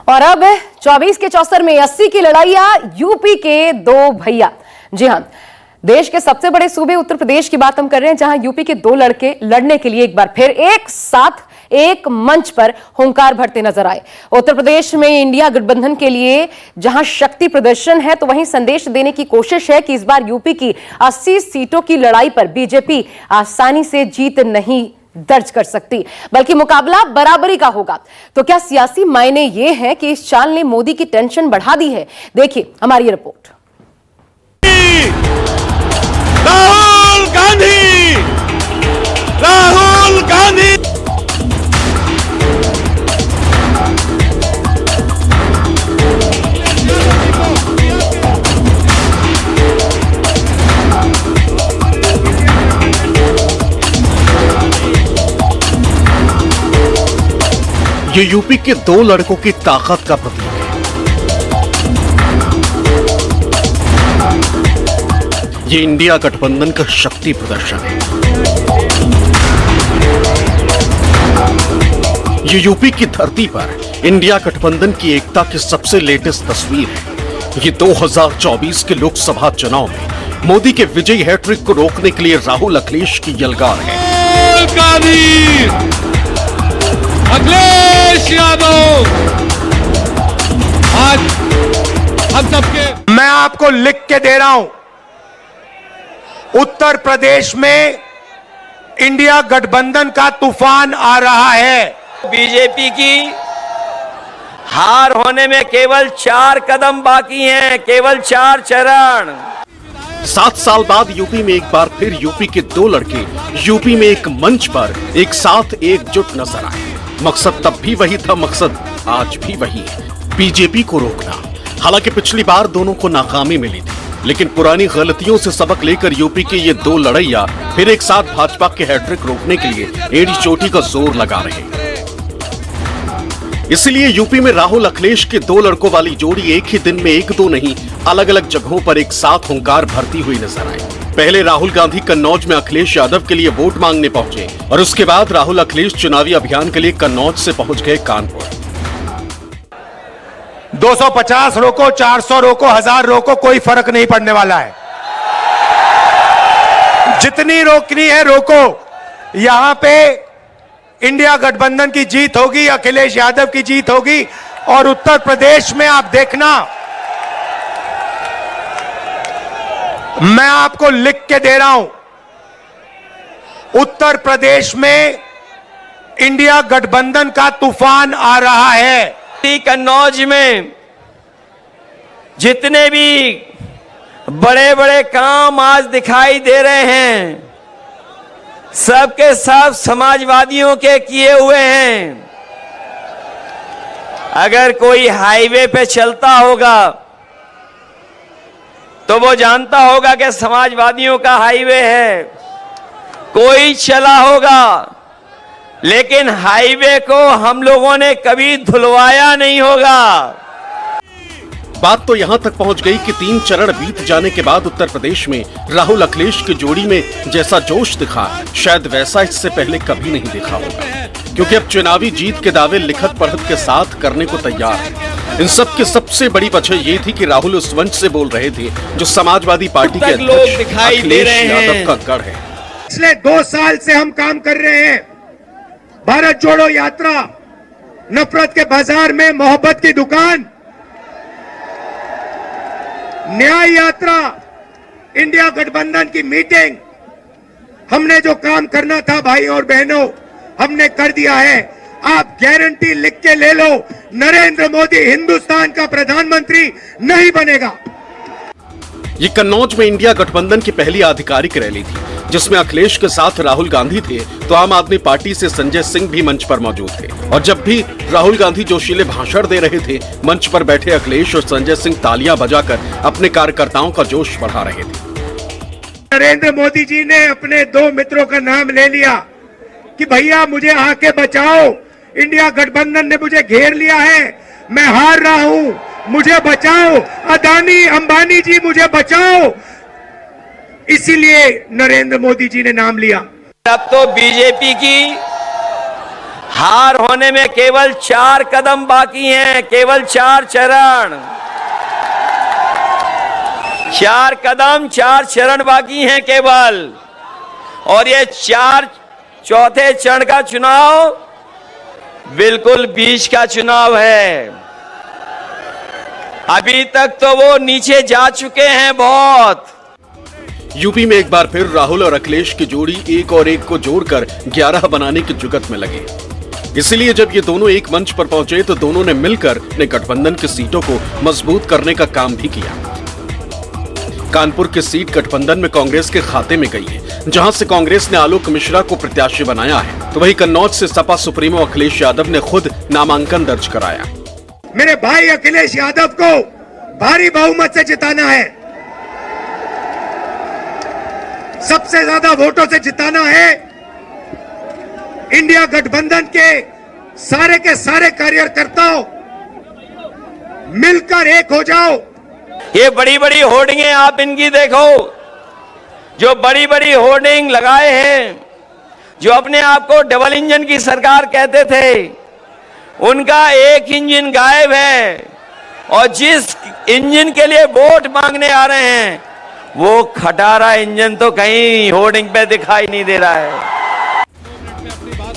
और अब 24 के चौसर में 80 की लड़ाइयां यूपी के दो भैया। जी हां, देश के सबसे बड़े सूबे उत्तर प्रदेश की बात हम कर रहे हैं, जहां यूपी के दो लड़के लड़ने के लिए एक बार फिर एक साथ एक मंच पर हुंकार भरते नजर आए। उत्तर प्रदेश में इंडिया गठबंधन के लिए जहां शक्ति प्रदर्शन है, तो वहीं संदेश देने की कोशिश है कि इस बार यूपी की 80 सीटों की लड़ाई पर बीजेपी आसानी से जीत नहीं दर्ज कर सकती, बल्कि मुकाबला बराबरी का होगा। तो क्या सियासी मायने ये हैं कि इस चाल ने मोदी की टेंशन बढ़ा दी है? देखिए हमारी रिपोर्ट। राहुल गांधी, राहुल गांधी। ये यूपी के दो लड़कों की ताकत का प्रतीक है। ये इंडिया गठबंधन का शक्ति प्रदर्शन है। ये यूपी की धरती पर इंडिया गठबंधन की एकता की सबसे लेटेस्ट तस्वीर है। ये 2024 के लोकसभा चुनाव में मोदी के विजयी हैट्रिक को रोकने के लिए राहुल अखिलेश की यलगार है। अखिलेश यादव आज हम सबके, मैं आपको लिख के दे रहा हूं, उत्तर प्रदेश में इंडिया गठबंधन का तूफान आ रहा है। बीजेपी की हार होने में केवल 4 कदम बाकी हैं, केवल 4 चरण। 7 साल बाद यूपी में एक बार फिर यूपी के दो लड़के यूपी में एक मंच पर एक साथ एकजुट नजर आए। मकसद तब भी वही था, मकसद आज भी वही है, बीजेपी को रोकना। हालांकि पिछली बार दोनों को नाकामी मिली थी, लेकिन पुरानी गलतियों से सबक लेकर यूपी के ये दो लड़ैया फिर एक साथ भाजपा के हैट्रिक रोकने के लिए एड़ी चोटी का जोर लगा रहे हैं। इसलिए यूपी में राहुल अखिलेश के दो लड़कों वाली जोड़ी एक ही दिन में एक दो नहीं, अलग अलग जगहों पर एक साथ हुंकार भरती हुई नजर आई। पहले राहुल गांधी कन्नौज में अखिलेश यादव के लिए वोट मांगने पहुंचे और उसके बाद राहुल अखिलेश चुनावी अभियान के लिए कन्नौज से पहुंच गए कानपुर। 250 रोको, 400 रोको, 1000 रोको, कोई फर्क नहीं पड़ने वाला है। जितनी रोकनी है रोको। यहां पे इंडिया गठबंधन की जीत होगी, अखिलेश यादव की जीत होगी। और उत्तर प्रदेश में आप देखना, मैं आपको लिख के दे रहा हूं, उत्तर प्रदेश में इंडिया गठबंधन का तूफान आ रहा है। कन्नौज में जितने भी बड़े बड़े काम आज दिखाई दे रहे हैं, सबके सब समाजवादियों के किए हुए हैं। अगर कोई हाईवे पे चलता होगा तो वो जानता होगा कि समाजवादियों का हाईवे है। कोई चला होगा, लेकिन हाईवे को हम लोगों ने कभी धुलवाया नहीं होगा। बात तो यहां तक पहुंच गई कि 3 चरण बीत जाने के बाद उत्तर प्रदेश में राहुल अखिलेश की जोड़ी में जैसा जोश दिखा, शायद वैसा इससे पहले कभी नहीं देखा होगा। क्योंकि अब चुनावी जीत के दावे लिखत पढ़त के साथ करने को तैयार है। इन सब की सबसे बड़ी वजह ये थी कि राहुल उस मंच से बोल रहे थे जो समाजवादी पार्टी के अध्यक्ष अखिलेश यादव का गढ़ है। पिछले 2 साल से हम काम कर रहे हैं। भारत जोड़ो यात्रा, नफरत के बाजार में मोहब्बत की दुकान, न्याय यात्रा, इंडिया गठबंधन की मीटिंग, हमने जो काम करना था भाई और बहनों, हमने कर दिया है। आप गारंटी लिख के ले लो, नरेंद्र मोदी हिंदुस्तान का प्रधानमंत्री नहीं बनेगा। ये कन्नौज में इंडिया गठबंधन की पहली आधिकारिक रैली थी, जिसमें अखिलेश के साथ राहुल गांधी थे, तो आम आदमी पार्टी से संजय सिंह भी मंच पर मौजूद थे। और जब भी राहुल गांधी जोशीले भाषण दे रहे थे, मंच पर बैठे अखिलेश और संजय सिंह तालियां बजाकर अपने कार्यकर्ताओं का जोश बढ़ा रहे थे। नरेंद्र मोदी जी ने अपने 2 मित्रों का नाम ले लिया कि भैया मुझे आके बचाओ, इंडिया गठबंधन ने मुझे घेर लिया है, मैं हार रहा हूं, मुझे बचाओ, अदानी अंबानी जी मुझे बचाओ। इसीलिए नरेंद्र मोदी जी ने नाम लिया। अब तो बीजेपी की हार होने में केवल 4 कदम बाकी हैं, केवल 4 चरण, 4 कदम 4 चरण बाकी हैं केवल। और ये चौथे चरण का चुनाव बिल्कुल बीच का चुनाव है। अभी तक तो वो नीचे जा चुके हैं बहुत। यूपी में एक बार फिर राहुल और अखिलेश की जोड़ी एक और एक को जोड़कर 11 बनाने की जुगत में लगे। इसीलिए जब ये दोनों एक मंच पर पहुंचे तो दोनों ने मिलकर अपने गठबंधन की सीटों को मजबूत करने का काम भी किया। कानपुर की सीट गठबंधन में कांग्रेस के खाते में गई है, जहां से कांग्रेस ने आलोक मिश्रा को प्रत्याशी बनाया है, तो वहीं कन्नौज से सपा सुप्रीमो अखिलेश यादव ने खुद नामांकन दर्ज कराया। मेरे भाई अखिलेश यादव को भारी बहुमत से जिताना है, सबसे ज्यादा वोटों से जिताना है। इंडिया गठबंधन के सारे कार्यकर्ताओं मिलकर एक हो जाओ। ये बड़ी बड़ी होर्डिंगें आप इनकी देखो, जो बड़ी बड़ी होर्डिंग लगाए हैं, जो अपने आप को डबल इंजन की सरकार कहते थे, उनका एक इंजन गायब है। और जिस इंजन के लिए वोट मांगने आ रहे हैं, वो खटारा इंजन तो कहीं होर्डिंग पे दिखाई नहीं दे रहा है।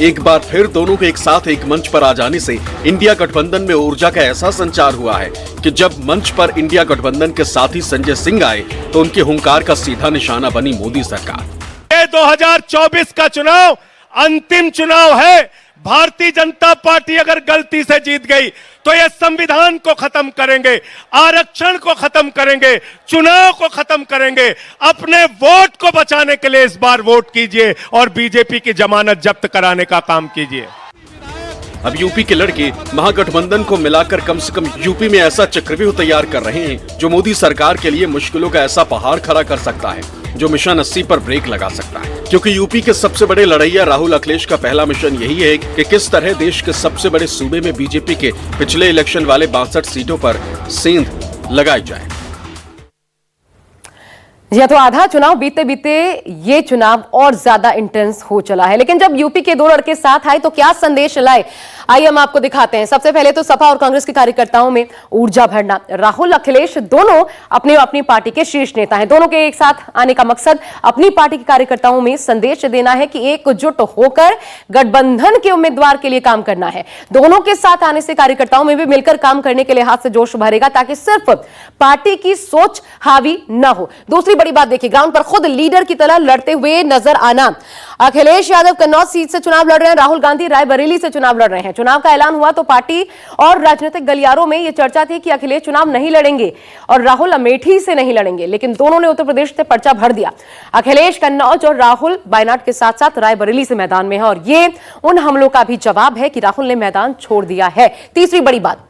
एक बार फिर दोनों के एक साथ एक मंच पर आ जाने से इंडिया गठबंधन में ऊर्जा का ऐसा संचार हुआ है कि जब मंच पर इंडिया गठबंधन के साथी संजय सिंह आए तो उनके हुंकार का सीधा निशाना बनी मोदी सरकार। ये 2024 का चुनाव अंतिम चुनाव है। भारतीय जनता पार्टी अगर गलती से जीत गई तो ये संविधान को खत्म करेंगे, आरक्षण को खत्म करेंगे, चुनाव को खत्म करेंगे। अपने वोट को बचाने के लिए इस बार वोट कीजिए और बीजेपी की जमानत जब्त कराने का काम कीजिए। अब यूपी के लड़के महागठबंधन को मिलाकर कम से कम यूपी में ऐसा चक्रव्यूह तैयार कर रहे हैं जो मोदी सरकार के लिए मुश्किलों का ऐसा पहाड़ खड़ा कर सकता है, जो मिशन 80 पर ब्रेक लगा सकता है। क्योंकि यूपी के सबसे बड़े लड़ैया राहुल अखिलेश का पहला मिशन यही है कि किस तरह देश के सबसे बड़े सूबे में बीजेपी के पिछले इलेक्शन वाले 62 सीटों पर सेंध लगाई जाए। जी तो आधा चुनाव बीते बीते ये चुनाव और ज्यादा इंटेंस हो चला है। लेकिन जब यूपी के दो लड़के साथ आए तो क्या संदेश लाए, आइए हम आपको दिखाते हैं। सबसे पहले तो सपा और कांग्रेस के कार्यकर्ताओं में ऊर्जा भरना। राहुल अखिलेश दोनों अपनी अपनी पार्टी के शीर्ष नेता हैं। दोनों के एक साथ आने का मकसद अपनी पार्टी के कार्यकर्ताओं में संदेश देना है कि एकजुट होकर गठबंधन के उम्मीदवार के लिए काम करना है। दोनों के साथ आने से कार्यकर्ताओं में भी मिलकर काम करने के लिहाज से जोश भरेगा, ताकि सिर्फ पार्टी की सोच हावी न हो। दूसरी बड़ी बात देखिए, ग्राउंड पर खुद लीडर की तरह लड़ते हुए नजर आना। अखिलेश यादव कन्नौज सीट से चुनाव लड़ रहे हैं, राहुल गांधी रायबरेली से चुनाव लड़ रहे हैं। चुनाव का ऐलान हुआ तो पार्टी और राजनीतिक गलियारों में यह चर्चा थी कि अखिलेश चुनाव नहीं लड़ेंगे और राहुल अमेठी से नहीं लड़ेंगे, लेकिन दोनों ने उत्तर प्रदेश से पर्चा भर दिया। अखिलेश कन्नौज और राहुल वायनाड के साथ साथ रायबरेली से मैदान में है और ये उन हमलों का भी जवाब है कि राहुल ने मैदान छोड़ दिया है। तीसरी बड़ी बात,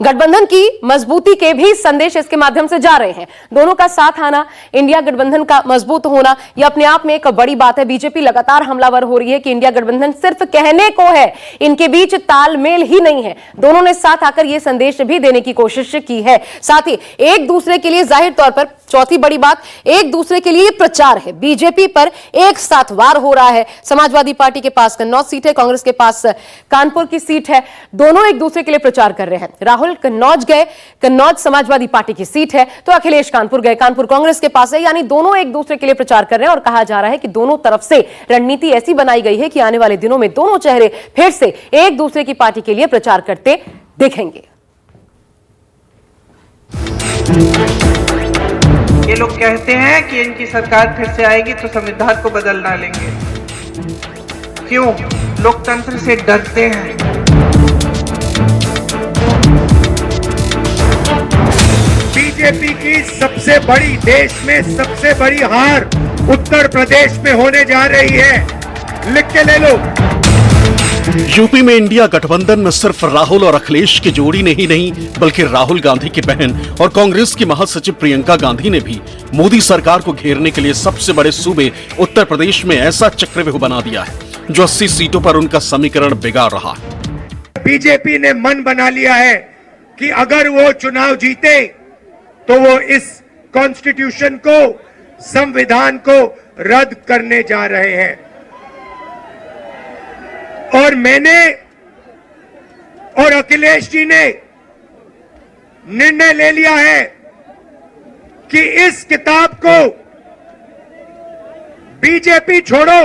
गठबंधन की मजबूती के भी संदेश इसके माध्यम से जा रहे हैं। दोनों का साथ आना, इंडिया गठबंधन का मजबूत होना, यह अपने आप में एक बड़ी बात है। बीजेपी लगातार हमलावर हो रही है कि इंडिया गठबंधन सिर्फ कहने को है, इनके बीच तालमेल ही नहीं है। दोनों ने साथ आकर यह संदेश भी देने की कोशिश की है। साथ ही एक दूसरे के लिए जाहिर तौर पर, चौथी बड़ी बात, एक दूसरे के लिए प्रचार है। बीजेपी पर एक साथ वार हो रहा है। समाजवादी पार्टी के पास कन्नौज सीट है, कांग्रेस के पास कानपुर की सीट है। दोनों एक दूसरे के लिए प्रचार कर रहे हैं। राहुल कन्नौज गए, कन्नौज समाजवादी पार्टी की सीट है, तो अखिलेश कानपुर गए, कानपुर कांग्रेस के पास है। यानी दोनों एक दूसरे के लिए प्रचार कर रहे हैं और कहा जा रहा है कि दोनों तरफ से रणनीति ऐसी बनाई गई है कि आने वाले दिनों में दोनों चेहरे फिर से एक दूसरे की पार्टी के लिए प्रचार करते दिखेंगे। ये लोग कहते हैं कि इनकी सरकार फिर से आएगी तो संविधान को बदल डालेंगे। क्यों? लोकतंत्र से डरते हैं। बीजेपी की सबसे बड़ी, देश में सबसे बड़ी हार उत्तर प्रदेश में होने जा रही है। लिख के ले लो। यूपी में इंडिया गठबंधन में सिर्फ राहुल और अखिलेश की जोड़ी ने ही नहीं, बल्कि राहुल गांधी की बहन और कांग्रेस की महासचिव प्रियंका गांधी ने भी मोदी सरकार को घेरने के लिए सबसे बड़े सूबे उत्तर प्रदेश में ऐसा चक्रव्यूह बना दिया है जो 80 सीटों पर उनका समीकरण बिगाड़ रहा है। बीजेपी ने मन बना लिया है कि अगर वो चुनाव जीते तो वो इस कॉन्स्टिट्यूशन को, संविधान को रद्द करने जा रहे हैं। और मैंने और अखिलेश जी ने निर्णय ले लिया है कि इस किताब को बीजेपी छोड़ो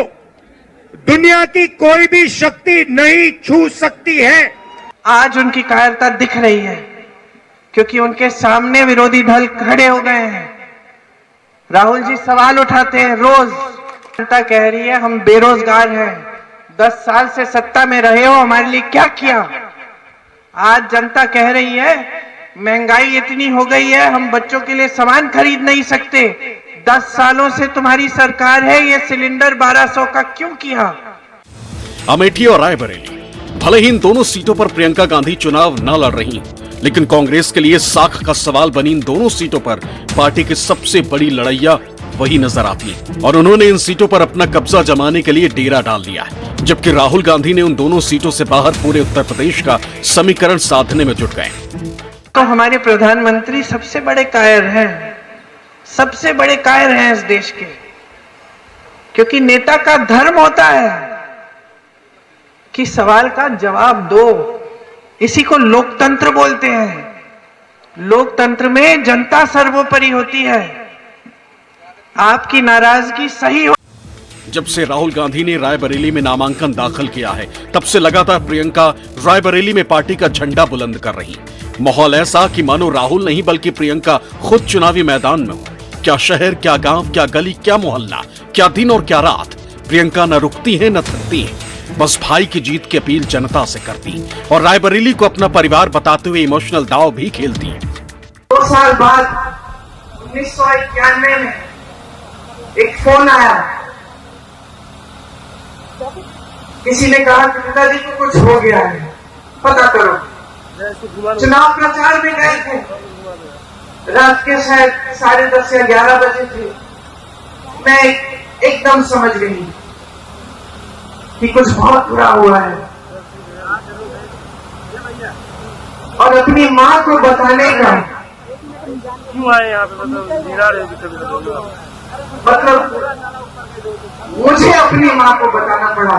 दुनिया की कोई भी शक्ति नहीं छू सकती है। आज उनकी कायरता दिख रही है क्योंकि उनके सामने विरोधी दल खड़े हो गए हैं। राहुल जी सवाल उठाते हैं रोज। जनता कह रही है हम बेरोजगार हैं, 10 साल से सत्ता में रहे हो, हमारे लिए क्या किया। आज जनता कह रही है महंगाई इतनी हो गई है हम बच्चों के लिए सामान खरीद नहीं सकते, 10 सालों से तुम्हारी सरकार है, ये सिलेंडर 1200 का क्यों किया। अमेठी और रायबरेली, भले ही इन दोनों सीटों पर प्रियंका गांधी चुनाव न लड़ रही, लेकिन कांग्रेस के लिए साख का सवाल बनी इन दोनों सीटों पर पार्टी की सबसे बड़ी लड़ैया वही नजर आती है और उन्होंने इन सीटों पर अपना कब्जा जमाने के लिए डेरा डाल दिया है, जबकि राहुल गांधी ने उन दोनों सीटों से बाहर पूरे उत्तर प्रदेश का समीकरण साधने में जुट गए। तो हमारे प्रधानमंत्री सबसे बड़े कायर हैं, सबसे बड़े कायर हैं इस देश के, क्योंकि नेता का धर्म होता है कि सवाल का जवाब दो। इसी को लोकतंत्र बोलते हैं। लोकतंत्र में जनता सर्वोपरि होती है। आपकी नाराजगी सही हो। जब से राहुल गांधी ने रायबरेली में नामांकन दाखिल किया है, तब से लगातार प्रियंका रायबरेली में पार्टी का झंडा बुलंद कर रही। माहौल ऐसा कि मानो राहुल नहीं बल्कि प्रियंका खुद चुनावी मैदान में हो। क्या शहर, क्या गांव, क्या गली, क्या मोहल्ला, क्या दिन और क्या रात, प्रियंका न रुकती है न थकती है, बस भाई की जीत की अपील जनता से करती और रायबरेली को अपना परिवार बताते हुए इमोशनल दांव भी खेलती है। 2 साल बाद 1991 में एक फोन आया, किसी ने कहा कि पिताजी को कुछ हो गया है, पता करो। चुनाव प्रचार में गए थे, रात के शायद 10:30 या 11 बजे थे। मैं एकदम समझ गई कि कुछ बहुत बुरा हुआ है और अपनी माँ को बताने का क्यों आए यहाँ पे, मतलब मुझे अपनी माँ को बताना पड़ा,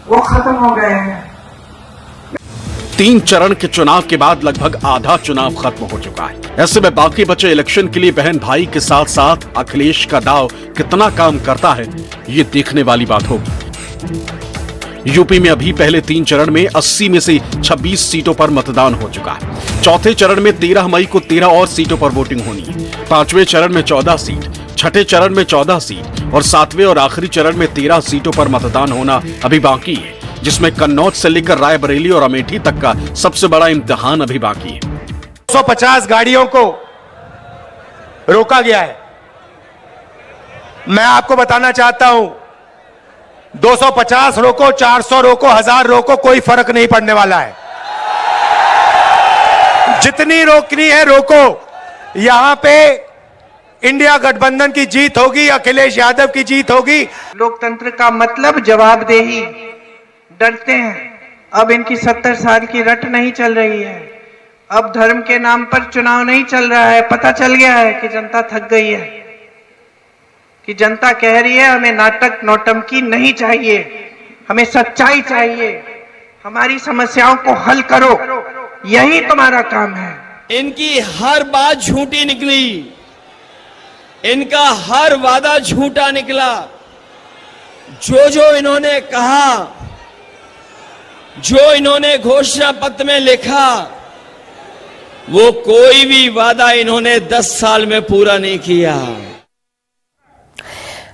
वो खत्म हो गए हैं। 3 चरण के चुनाव के बाद लगभग आधा चुनाव खत्म हो चुका है। ऐसे में बाकी बचे इलेक्शन के लिए बहन भाई के साथ साथ अखिलेश का दांव कितना काम करता है, ये देखने वाली बात होगी। यूपी में अभी पहले 3 चरण में 80 में से 26 सीटों पर मतदान हो चुका है। चौथे चरण में 13 मई को 13 और सीटों पर वोटिंग होनी है। 5वें चरण में 14 सीट, छठे चरण में 14 सीट और 7वें और आखिरी चरण में 13 सीटों पर मतदान होना अभी बाकी है, जिसमें कन्नौज से लेकर रायबरेली और अमेठी तक का सबसे बड़ा इम्तिहान अभी बाकी है। 250 गाड़ियों को रोका गया है। मैं आपको बताना चाहता हूं, 250 रोको, 400 रोको, 1000 रोको, कोई फर्क नहीं पड़ने वाला है। जितनी रोकनी है रोको। यहां पे इंडिया गठबंधन की जीत होगी, अखिलेश यादव की जीत होगी। लोकतंत्र का मतलब जवाबदेही। डरते हैं, अब इनकी 70 साल की रट नहीं चल रही है। अब धर्म के नाम पर चुनाव नहीं चल रहा है। पता चल गया है कि जनता थक गई है, कि जनता कह रही है हमें नाटक नौटंकी नहीं चाहिए, हमें सच्चाई चाहिए, हमारी समस्याओं को हल करो, यही तुम्हारा काम है। इनकी हर बात झूठी निकली, इनका हर वादा झूठा निकला। जो जो इन्होंने कहा, जो इन्होंने घोषणा पत्र में लिखा, वो कोई भी वादा इन्होंने 10 साल में पूरा नहीं किया।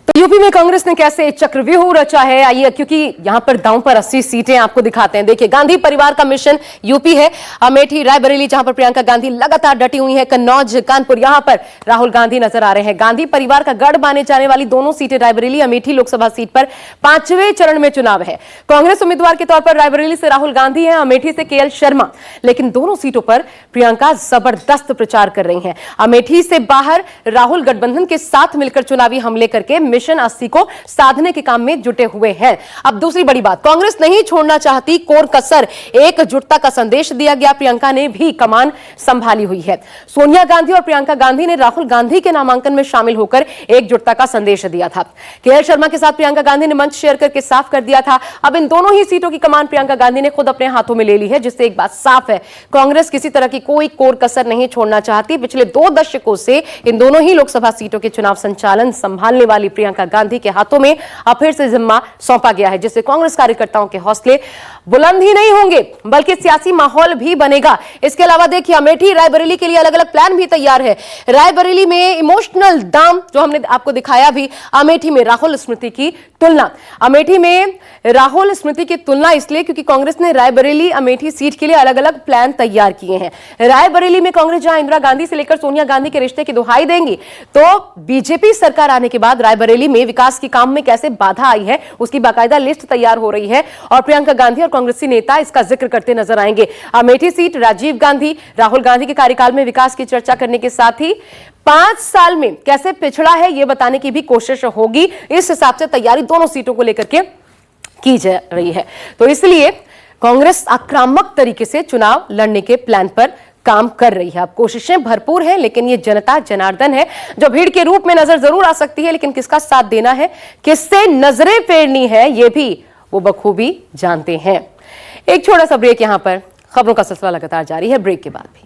तो यूपी में कांग्रेस ने कैसे चक्रव्यूह रचा है, आइए, क्योंकि यहां पर दांव पर 80 सीटें आपको दिखाते हैं। देखिए, गांधी परिवार का मिशन यूपी है। अमेठी, रायबरेली जहां पर प्रियंका गांधी लगातार डटी हुई है, कन्नौज, कानपुर, यहां पर राहुल गांधी नजर आ रहे हैं। गांधी परिवार का गढ़ माने जाने वाली दोनों सीटें रायबरेली अमेठी लोकसभा सीट पर 5वें चरण में चुनाव है। कांग्रेस उम्मीदवार के तौर पर रायबरेली से राहुल गांधी है, अमेठी से केएल शर्मा, लेकिन दोनों सीटों पर प्रियंका जबरदस्त प्रचार कर रही हैं। अमेठी से बाहर राहुल गठबंधन के साथ मिलकर चुनावी हमले करके मिशन नॉमिनेशन 80 को साधने के काम में जुटे हुए हैं। अब दूसरी बड़ी बात, कांग्रेस नहीं छोड़ना चाहती कोर कसर, एकजुटता का संदेश दिया गया। प्रियंका ने भी कमान संभाली हुई है। सोनिया गांधी और प्रियंका गांधी ने राहुल गांधी के नामांकन में शामिल होकर एकजुटता का संदेश दिया था। केएल शर्मा के साथ प्रियंका गांधी ने मंच शेयर करके साफ कर दिया था। अब इन दोनों ही सीटों की कमान प्रियंका गांधी ने खुद अपने हाथों में ले ली है, जिससे एक बात साफ है, कांग्रेस किसी तरह की कोई कोर कसर नहीं छोड़ना चाहती। पिछले 2 दशकों से इन दोनों ही लोकसभा सीटों के चुनाव संचालन संभालने वाली प्रियंका गांधी के हाथों में अब फिर से जिम्मा सौंपा गया है, जिससे कांग्रेस कार्यकर्ताओं के हौसले बुलंद ही नहीं होंगे बल्कि सियासी माहौल भी बनेगा। इसके अलावा देखिए, अमेठी रायबरेली के लिए अलग अलग प्लान भी तैयार है। रायबरेली में इमोशनल दाम जो हमने आपको दिखाया भी, अमेठी में राहुल स्मृति की तुलना। अमेठी में राहुल स्मृति की तुलना इसलिए क्योंकि कांग्रेस ने रायबरेली अमेठी सीट के लिए अलग अलग प्लान तैयार किए हैं। रायबरेली में कांग्रेस जहां इंदिरा गांधी से लेकर सोनिया गांधी के रिश्ते की दुहाई देंगी, तो बीजेपी सरकार आने के बाद रायबरेली में विकास के काम में कैसे बाधा आई है उसकी बाकायदा लिस्ट तैयार हो रही है और प्रियंका गांधी और कांग्रेसी नेता इसका जिक्र करते नजर आएंगे। अमेठी सीट राजीव गांधी, राहुल गांधी के कार्यकाल में विकास की चर्चा करने के साथ ही 5 साल में कैसे पिछड़ा है यह बताने की भी कोशिश होगी। इस हिसाब से तैयारी दोनों सीटों को लेकर के की जा रही है। तो इसलिए कांग्रेस आक्रामक तरीके से चुनाव लड़ने के प्लान पर काम कर रही है। अब कोशिशें भरपूर हैं, लेकिन ये जनता जनार्दन है जो भीड़ के रूप में नजर जरूर आ सकती है, लेकिन किसका साथ देना है, किससे नजरें फेरनी है, ये भी वो बखूबी जानते हैं। एक छोटा सा ब्रेक, यहां पर खबरों का सिलसिला लगातार जारी है, ब्रेक के बाद भी।